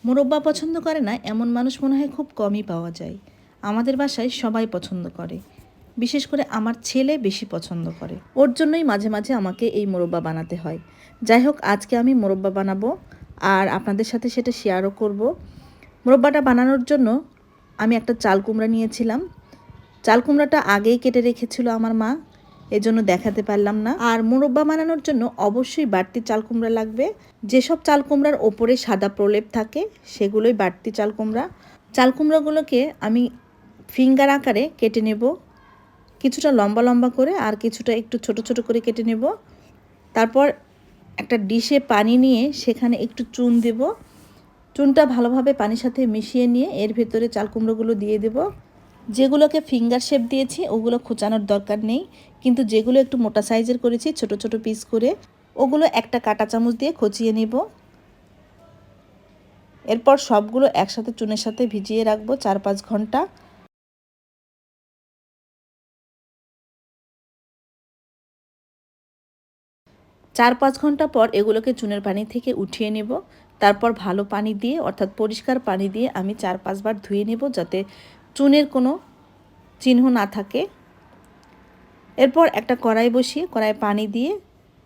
মোরব্বা পছন্দ করে না এমন মানুষ মনে হয় খুব কমই পাওয়া যায়। আমাদের বাসায় সবাই পছন্দ করে, বিশেষ করে আমার ছেলে বেশি পছন্দ করে। ওর জন্যই মাঝে মাঝে আমাকে এই মোরব্বা বানাতে হয়। যাই হোক, আজকে আমি মোরব্বা বানাবো আর আপনাদের সাথে সেটা শেয়ারও করব। মোরব্বাটা বানানোর জন্য আমি একটা চাল কুমড়া নিয়েছিলাম। চাল কুমড়াটা আগেই কেটে রেখেছিল আমার মা, এজন্য দেখাতে পারলাম না। আর মোরব্বা বানানোর জন্য অবশ্যই বাড়তি চাল কুমড়া লাগবে। যেসব চাল কুমড়ার ওপরে সাদা প্রলেপ থাকে সেগুলোই বাড়তি চাল কুমড়া। চাল কুমড়াগুলোকে আমি ফিঙ্গার আকারে কেটে নেব, কিছুটা লম্বা লম্বা করে আর কিছুটা একটু ছোট ছোট করে কেটে নেব। তারপর একটা ডিশে পানি নিয়ে সেখানে একটু চুন দেব। চুনটা ভালোভাবে পানির সাথে মিশিয়ে নিয়ে এর ভেতরে চাল কুমড়োগুলো দিয়ে দেব। যেগুলোকে ফিঙ্গার শেপ দিয়েছি ওগুলো খোঁচানোর দরকার নেই, কিন্তু যেগুলো একটু মোটা সাইজের করেছি ছোট ছোট পিস করে, ওগুলো একটা কাঁটা চামচ দিয়ে খচিয়ে নেব। এরপর সবগুলো একসাথে চুনের সাথে ভিজিয়ে রাখবো 4-5 ঘন্টা। চার পাঁচ ঘন্টা পর এগুলোকে চুনের পানি থেকে উঠিয়ে নেব। তারপর ভালো পানি দিয়ে, অর্থাৎ পরিষ্কার পানি দিয়ে আমি 4-5 বার ধুয়ে নেব, যাতে চুনের কোনো চিহ্ন না থাকে। এরপর একটা কড়াই বসিয়ে কড়াইয়ে পানি দিয়ে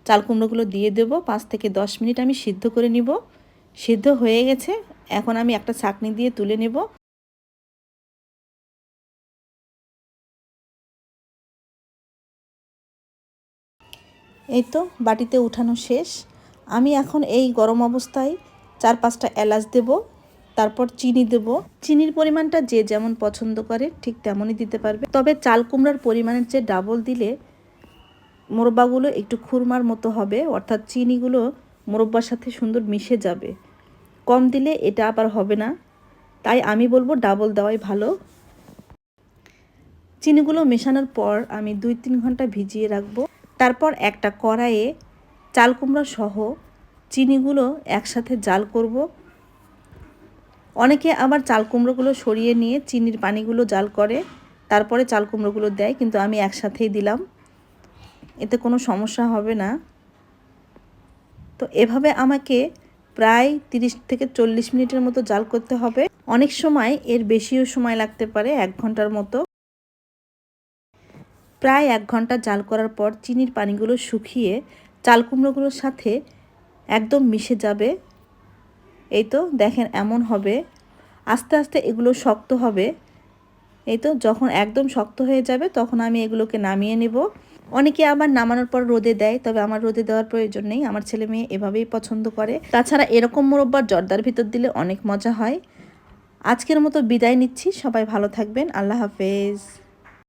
চাল কুমড়োগুলো দিয়ে দেব। 5 থেকে 10 মিনিট আমি সিদ্ধ করে নিব। সিদ্ধ হয়ে গেছে, এখন আমি একটা ছাঁকনি দিয়ে তুলে নেব। এই তো বাটিতে উঠানো শেষ। আমি এখন এই গরম অবস্থায় 4-5টা এলাচ দেব, তারপর চিনি দেব। চিনির পরিমাণটা যে যেমন পছন্দ করে ঠিক তেমনই দিতে পারবে, তবে চাল কুমড়ার পরিমাণের চেয়ে ডাবল দিলে মোরব্বাগুলো একটু খুরমার মতো হবে, অর্থাৎ চিনিগুলো মোরব্বার সাথে সুন্দর মিশে যাবে। কম দিলে এটা আবার হবে না, তাই আমি বলবো ডাবল দেওয়াই ভালো। চিনিগুলো মেশানোর পর আমি 2-3 ঘন্টা ভিজিয়ে রাখবো। তারপর একটা কড়াইয়ে চাল কুমড়া সহ চিনিগুলো একসাথে জাল করব। অনেকে আবার চাল কুমড়োগুলো সরিয়ে নিয়ে চিনির পানিগুলো জাল করে তারপরে চাল কুমড়োগুলো দেয়, কিন্তু আমি একসাথেই দিলাম, এতে কোনো সমস্যা হবে না। তো এভাবে আমাকে প্রায় 30 থেকে 40 মিনিটের মতো জাল করতে হবে। অনেক সময় এর বেশিও সময় লাগতে পারে, 1 ঘন্টার মতো। প্রায় 1 ঘন্টা জাল করার পর চিনির পানিগুলো শুকিয়ে চাল কুমড়োগুলোর সাথে একদম মিশে যাবে। এই তো দেখেন এমন হবে। আস্তে আস্তে এগুলো শক্ত হবে। এই তো যখন একদম শক্ত হয়ে যাবে তখন আমি এগুলোকে নামিয়ে নেব। অনেকে আবার নামানোর পর রোদে দেয়, তবে আমার রোদে দেওয়ার প্রয়োজন নেই, আমার ছেলে মেয়ে এভাবেই পছন্দ করে। তাছাড়া এরকম মোরব্বার জর্দার ভিতর দিলে অনেক মজা হয়। আজকের মতো বিদায় নিচ্ছি, সবাই ভালো থাকবেন, আল্লাহ হাফেজ।